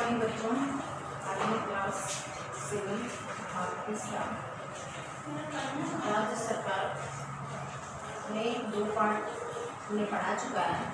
Morning बच्चों, आज मैं क्लास 7 तीसरा राज्य सरकार में 2 पार्ट हमने पढ़ा चुका है।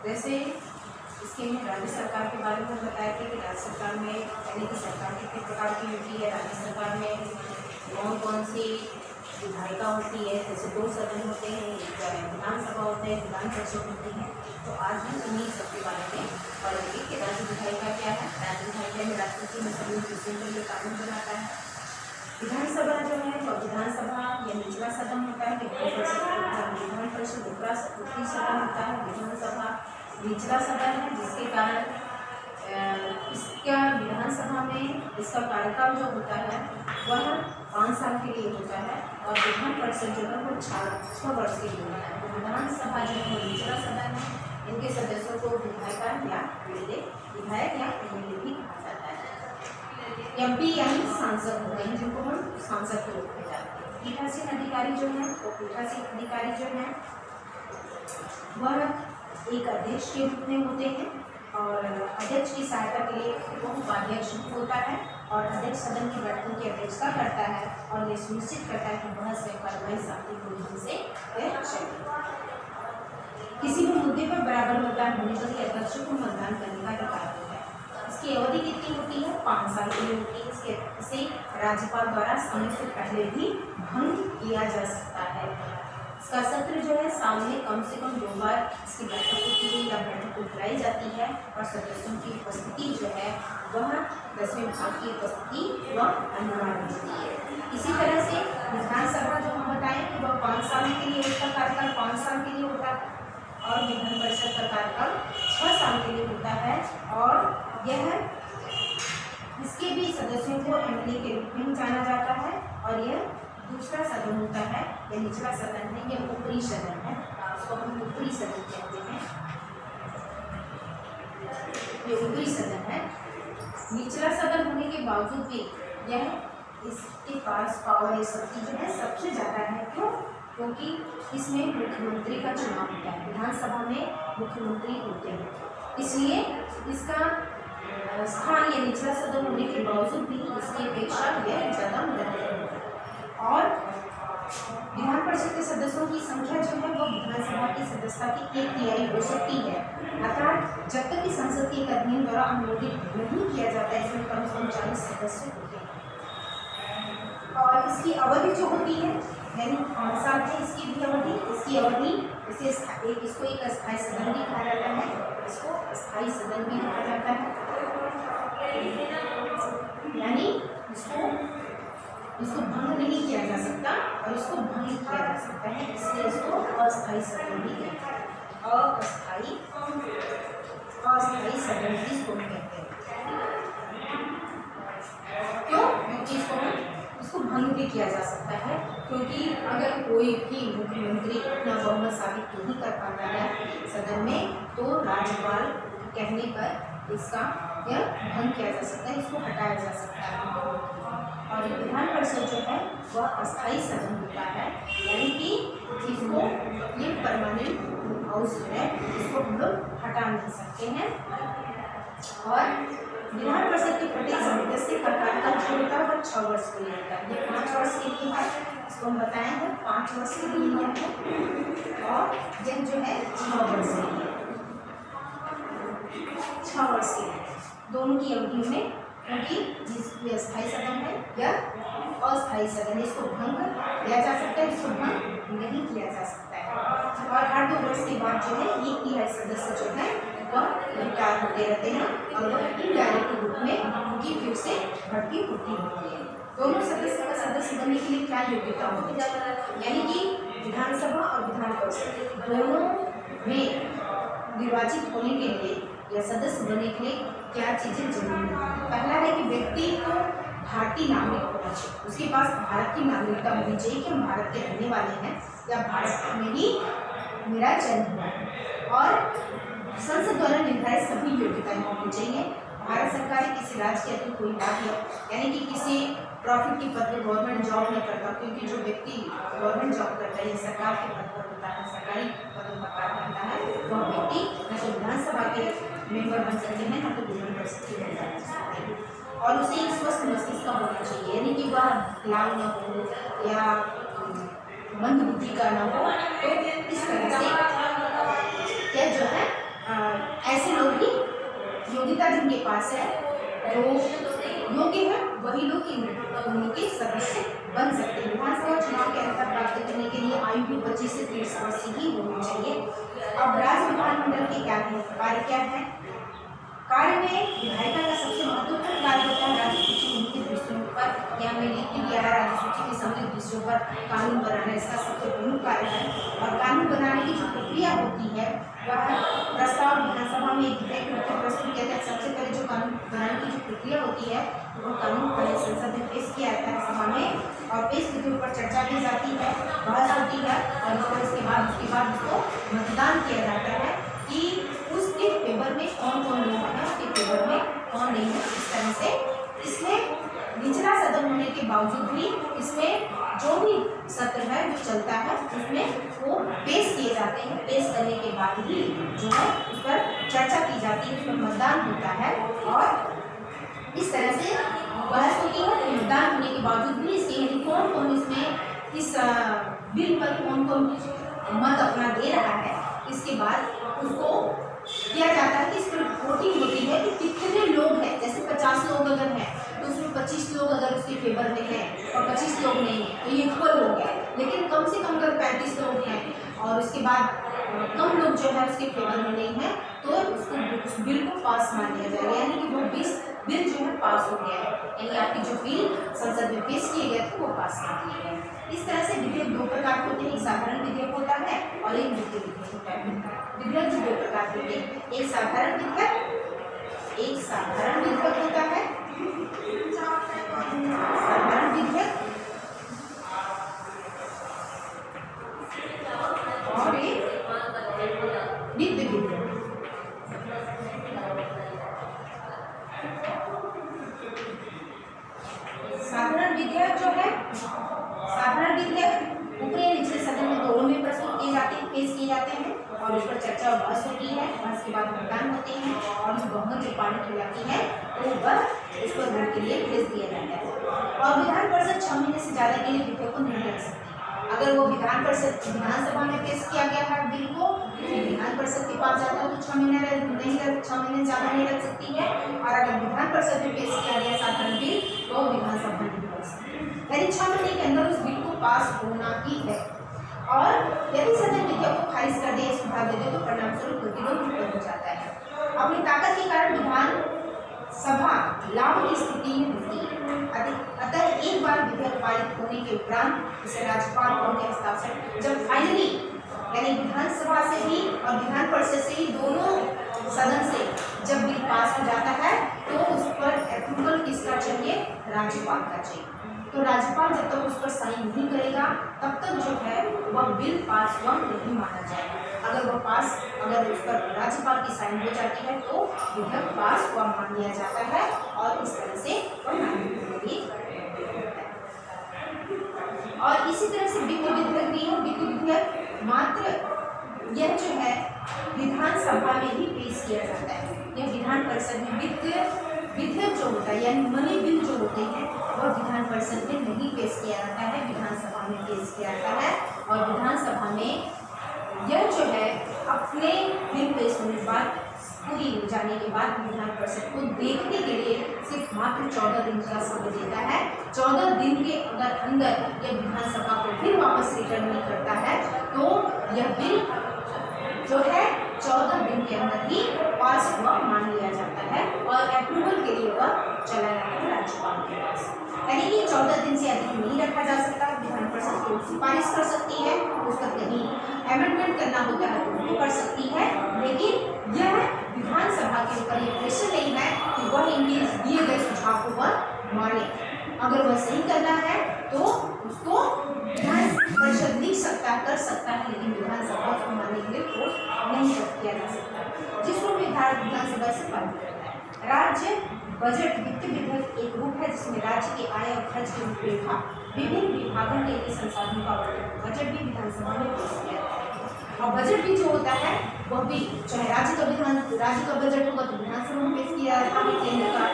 जैसे इसके में राज्य सरकार के बारे में बताया कि राज्य सरकार में यानी कि सरकार कितने प्रकार की होती है। राज्य सरकार में कौन कौन सी विधायिका होती है, जैसे 2 सदन होते हैं, एक विधानसभा होते हैं, विधान परिषद होती है। तो आज हम उन्हीं सबके बारे में पढ़ेंगे कि राज्य विधायिका क्या है। राज्य विधायिका में राष्ट्रपति में सभी विषयों के लिए कानून बनाता है। विधानसभा जो है तो विधानसभा या निचला सदन होता है, विधान परिषद ऊपरी सदन होता है। विधानसभा निचला सदन है, जिसके कारण इसका विधानसभा में इसका कार्यकाल जो होता है वह 5 साल के लिए होता है और विधान परिषद जो है वो 6 वर्ष के लिए होता है। तो विधानसभा जो है निचला सदन है, इनके सदस्यों को विधायिका या विधायक या एमएलए भी कहा जाता है। एमपी यानी सांसद होते हैं, जिनको हम सांसद के रूप में जानते हैं। पीठासीन अधिकारी जो है वो पीठासीन अधिकारी जो है वह एक अध्यक्ष के रूप में होते हैं और अध्यक्ष की सहायता के लिए वो उपाध्यक्ष होता है और अध्यक्ष सदन की बैठकों की अध्यक्षता करता है और ये सुनिश्चित करता है कि बहस या कार्रवाई शांतिपूर्ण ढंग से चले। किसी भी मुद्दे पर बराबर मतदान होने पर अध्यक्ष को मतदान करने का अधिकार होता है। इसकी अवधि कितनी होती है? 5 साल के लिए होती है। इसे राज्यपाल द्वारा समय से पहले भी भंग किया जा सकता है। इसका सत्र जो है साल में कम से कम 2 बार इसकी बैठक होती है या बैठक बुलाई जाती है और सदस्यों की उपस्थिति जो है वह 10वें भाग की उपस्थिति वह अनिवार्य होती है। इसी तरह से विधानसभा जो हम बताएं कि वह 5 साल के लिए, उसका कार्यकाल 5 साल के लिए होता है और विधान परिषद का कार्यकाल 6 साल के लिए होता है और यह इसके भी सदस्यों को एमएलए के रूप में जाना जाता है और यह दूसरा सदन होता है या निचला सदन है, यह ऊपरी सदन है, उसको हम ऊपरी सदन कहते हैं। ये ऊपरी सदन है। निचला सदन होने के बावजूद भी यह इसके पास पावर ये शक्ति जो है सबसे ज़्यादा है। क्यों? क्योंकि इसमें मुख्यमंत्री का चुनाव होता है। विधानसभा में मुख्यमंत्री होते हैं, इसलिए इसका स्थान या निचला सदन होने के बावजूद भी इसकी अपेक्षा यह ज़्यादा महत्वपूर्ण है। और विधान परिषद के सदस्यों की संख्या जो है वो विधानसभा की सदस्यता की 1/3 हो सकती है। अर्थात जब तक कि संसद के एक अधिनियम द्वारा अनुमोदित नहीं किया जाता है, इसमें कम से कम 40 सदस्य होते हैं। और इसकी अवधि जो होती है यानी 5 साल है इसकी भी अवधि। इसकी अवधि इसको एक अस्थायी सदन भी कहा जाता है, इसको अस्थायी सदन भी कहा जाता है। यानी इसको भंग नहीं किया जा सकता और इसको भंग किया जा सकता है, इसलिए इसको अस्थायी सदन भी कहते हैं। अस्थायी सदन भी इसको कहते हैं। क्यों? क्योंकि इसको भंग भी किया जा सकता है, क्योंकि अगर कोई भी मुख्यमंत्री अपना बहुमत साबित नहीं कर पाता है सदन में तो राज्यपाल कहने पर इसका यह भंग किया जा सकता है, इसको हटाया जा सकता है। और विधान परिषद जो है वह अस्थायी सदन होता है, यानी कि इसको ये परमानेंट हाउस है, इसको हम लोग हटा नहीं सकते हैं। और विधान परिषद के प्रत्येक सदस्य का कार्यकाल जो होता है वह 6 वर्ष के लिए होता है। ये 5 वर्ष के लिए है, इसको हम बताएंगे 5 वर्ष के लिए है और यह जो है 6 वर्ष के लिए, 6 वर्ष के लिए दोनों की अवधि में। क्योंकि जिस अस्थायी सदन है या अस्थायी सदन, इसको भंग किया जा सकता है, इसको भंग नहीं किया जा सकता है। और हर 2 वर्ष के बाद जो है 1/3 सदस्य जो है वह रिटायर होते रहते हैं और वह इनडायरेक्ट रूप में उनकी फिर से भर्ती होती है। दोनों सदस्य का सदस्य बनने के लिए क्या योग्यता होती है? यानी कि विधानसभा और विधान परिषद दोनों में निर्वाचित होने के लिए या सदस्य बनने के लिए क्या चीज़ें जरूरी है? पहला है कि व्यक्ति को भारतीय नागरिक होना चाहिए, उसके पास भारत की नागरिकता होनी चाहिए कि हम भारत के रहने वाले हैं या भारत में ही मेरा जन्म हुआ है। और संसद द्वारा निर्धारित सभी योग्यताएं होनी चाहिए। भारत सरकार किसी राज्य के अतिरिक्त कोई राज्य यानी कि किसी प्रॉफिट की पद पर गवर्नमेंट जॉब नहीं करता, क्योंकि जो व्यक्ति गवर्नमेंट जॉब करता है सरकार के पद पर होता है, सरकारी पदों पर कार्य करता है, वह व्यक्ति न तो विधानसभा के के मेंबर बन सकते हैं, ना तो विधान परिषद के मेंबर बन सकते हैं। और उसे एक स्वस्थ मस्तिष्क का होना चाहिए, यानी कि वह लाल न हो या मंद बुद्धि का न हो। तो इस तरह से क्या जो है ऐसे लोग ही योग्यता जिनके पास है, जो योग्य है, वही लोग उनके सदस्य बन सकते हैं। विधानसभा चुनाव के अंतर प्राप्त करने के लिए आयु भी 25 से 30 वर्ष ही होनी चाहिए। अब राज्य विधानमंडल के क्या है कार्य, क्या है कार्य में विधायिका का सबसे महत्वपूर्ण कार्य होता है राज्य सूची के विषयों पर, या में लिख दिया है राज्य सूची के संबंधित विषयों पर कानून बनाना इसका सबसे प्रमुख कार्य है। और कानून बनाने की जो प्रक्रिया होती है वह प्रस्ताव विधानसभा में एक विधेयक रूप में प्रस्तुत किया जाता है। सबसे पहले जो कानून बनाने की जो प्रक्रिया होती है वो कानून पहले संसद में पेश किया जाता है सभा में, और पेश विधि पर चर्चा की जाती है, बहस होती है, और उसके बाद उसको मतदान किया जाता है कि उसके फेवर में कौन कौन लोग हैं, उसके फेवर में कौन नहीं है। इस तरह से इसमें निचला सदन होने के बावजूद भी इसमें जो भी सत्र है जो चलता है उसमें वो पेश किए जाते हैं। पेश करने के बाद ही जो है उस पर चर्चा की जाती है, उस पर मतदान होता है, और इस तरह से बहस होती है। मतदान होने के बावजूद भी इसके यानी कौन कौन इसमें इस बिल पर कौन कौन मत अपना दे रहा है, इसके बाद उसको किया जाता है कि इस पर वोटिंग होती है कि कितने लोग हैं। जैसे 50 लोग अगर हैं तो उसमें 25 लोग अगर उसके फेवर में हैं और 25 लोग नहीं हैं तो ये इक्वल हो गया। लेकिन कम से कम अगर 35 लोग हैं और उसके बाद कम लोग जो है उसके फेवर में नहीं है तो उसको उस बिल को पास मान लिया जाएगा, यानी कि वो बिल जो है पास हो गया है, यानी आपकी जो बिल संसद में पेश किए गए थे वो पास कर दिए गए। इस तरह से विधेयक दो प्रकार के होते हैं, एक साधारण विधेयक होता है और एक वित्तीय विधेयक होता है। विधेयक दो प्रकार के होते हैं, एक साधारण विधेयक होता है, साधारण विधेयक, और एक वित्तीय विधेयक। साधारण विधेयक जो है, साधारण विधेयक ऊपरी निचले सदन में दोनों में प्रस्तुत किए जाते हैं, पेश किए जाते हैं, और उस पर चर्चा और बहस होती है। बहस के बाद मतदान होते हैं, और उस बहुमत जो पारित हो जाती है तो वह उस पर वोट के लिए भेज दिया जाता है। और विधान परिषद 6 महीने से ज़्यादा के लिए विधेयक को नहीं रख सकती। अगर वो विधानसभा में पेश किया गया है बिल को, विधान परिषद के पास जाता है तो 6 महीने ज़्यादा नहीं रख सकती है, और अगर विधान परिषद में पेश किया गया साधारण बिल तो विधानसभा नहीं रख सकती, यानी 6 महीने के अंदर उस बिल को पास होना ही है। और यदि सदन विधेयक को खारिज कर दे, सुधार दे दे तो परिणाम स्वरूप गतिरोध उत्पन्न हो जाता है। अपनी ताकत के कारण विधानसभा लाभ की स्थिति में होती है। अतः एक बार विधेयक पारित होने के उपरांत इसे राज्यपाल और उनके हस्ताक्षर जब फाइनली यानी विधानसभा से भी और विधान परिषद से ही दोनों सदन से जब बिल पास हो जाता है तो उस पर अप्रूवल किसका चाहिए, राज्यपाल का चाहिए। तो राज्यपाल जब तक उस पर साइन नहीं करेगा तब तक जो है वह बिल पास हुआ नहीं माना जाएगा। अगर उस पर राज्यपाल की साइन हो जाती है तो विधेयक पास हुआ मान लिया जाता है, और इस तरह से और इसी तरह से वित्त विधेयक भी है। वित्त विधेयक मात्र यह जो है विधानसभा में ही पेश किया जाता है। यह विधान परिषद में विधेयक जो होता है यानी मनी बिल जो होते हैं वह विधान परिषद में नहीं पेश किया जाता है, विधानसभा में पेश किया जाता है। और विधानसभा में यह जो है अपने बिल पेश होने के बाद पूरी हो जाने के बाद विधान परिषद को देखने के लिए सिर्फ मात्र 14 दिन का समय देता है। 14 दिन के अंदर यह विधानसभा को फिर वापस रिटर्न नहीं करता है तो यह बिल जो है 14 दिन के अंदर ही पास हुआ मान लिया जाता है, और अप्रूवल के लिए वह चला जाता है राज्यपाल के पास। यानी कि 14 दिन से अधिक नहीं रखा जा सकता। विधान परिषद को सिफारिश कर सकती है, उस पर कहीं अमेंडमेंट करना होता है तो वो कर सकती है, लेकिन यह विधानसभा के ऊपर ये प्रेशर नहीं है कि वह इनके दिए गए सुझाव को वह माने। अगर वह सही करना है तो उसको विधान परिषद लिख सकता कर सकता है, लेकिन विधानसभा उसको मानने के लिए फोर्स नहीं किया जा सकता, जिसको विधानसभा से पारित करता है। राज्य बजट वित्त विधेयक एक रूप है जिसमें राज्य के आय और खर्च की रूपरेखा, विभिन्न विभागों के लिए संसाधनों का आवंटन, बजट भी विधानसभा में पेश किया जाता है। और बजट भी जो होता है वह भी चाहे राज्य का बजट होगा तो विधानसभा में पेश किया जाता है, केंद्र का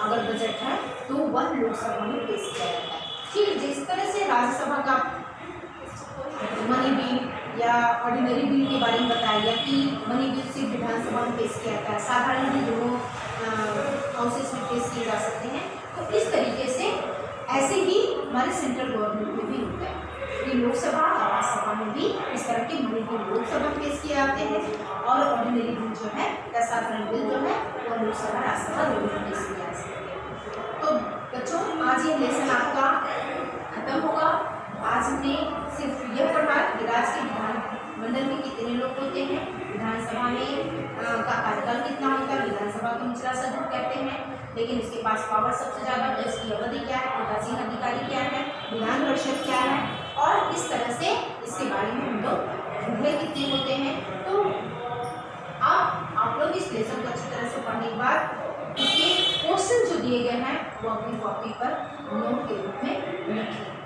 अगर बजट है तो वह लोकसभा में पेश किया जाता है। ठीक जिस तरह से राज्यसभा का मनी बिल या ऑर्डिनरी बिल के बारे में बताया गया कि मनी बिल सिर्फ विधानसभा में पेश किया जाता है, साधारण बिल दोनों हाउसेस में पेश किए जा सकते हैं। तो इस तरीके से ऐसे ही हमारे सेंट्रल गवर्नमेंट में भी होता है कि लोकसभा और राज्यसभा में भी इस तरह के मनी बिल लोकसभा में पेश किए जाते हैं और ऑर्डिनरी बिल जो है या साधारण बिल जो है वो लोकसभा राज्यसभा दोनों में पेश किए जा सकते हैं। तो बच्चों आज ये लेसन आपका खत्म होगा। आज हमने सिर्फ यह पढ़ा कि राज्य के विधानमंडल में कितने लोग होते हैं, विधानसभा में का कार्यकाल कितना होता है, विधानसभा को निचला सदन कहते हैं, लेकिन इसके पास पावर सबसे ज़्यादा है, इसकी अवधि क्या है, पीठासीन अधिकारी क्या है, विधान परिषद क्या है, और इस तरह से इसके बारे में हम लोग पढ़े कितने होते हैं। तो आप लोग इस लेसन को अच्छी तरह से पढ़ने के बाद इसके क्वेश्चन जो दिए गए हैं वो अपनी कॉपी पर नोट के रूप में लिखें।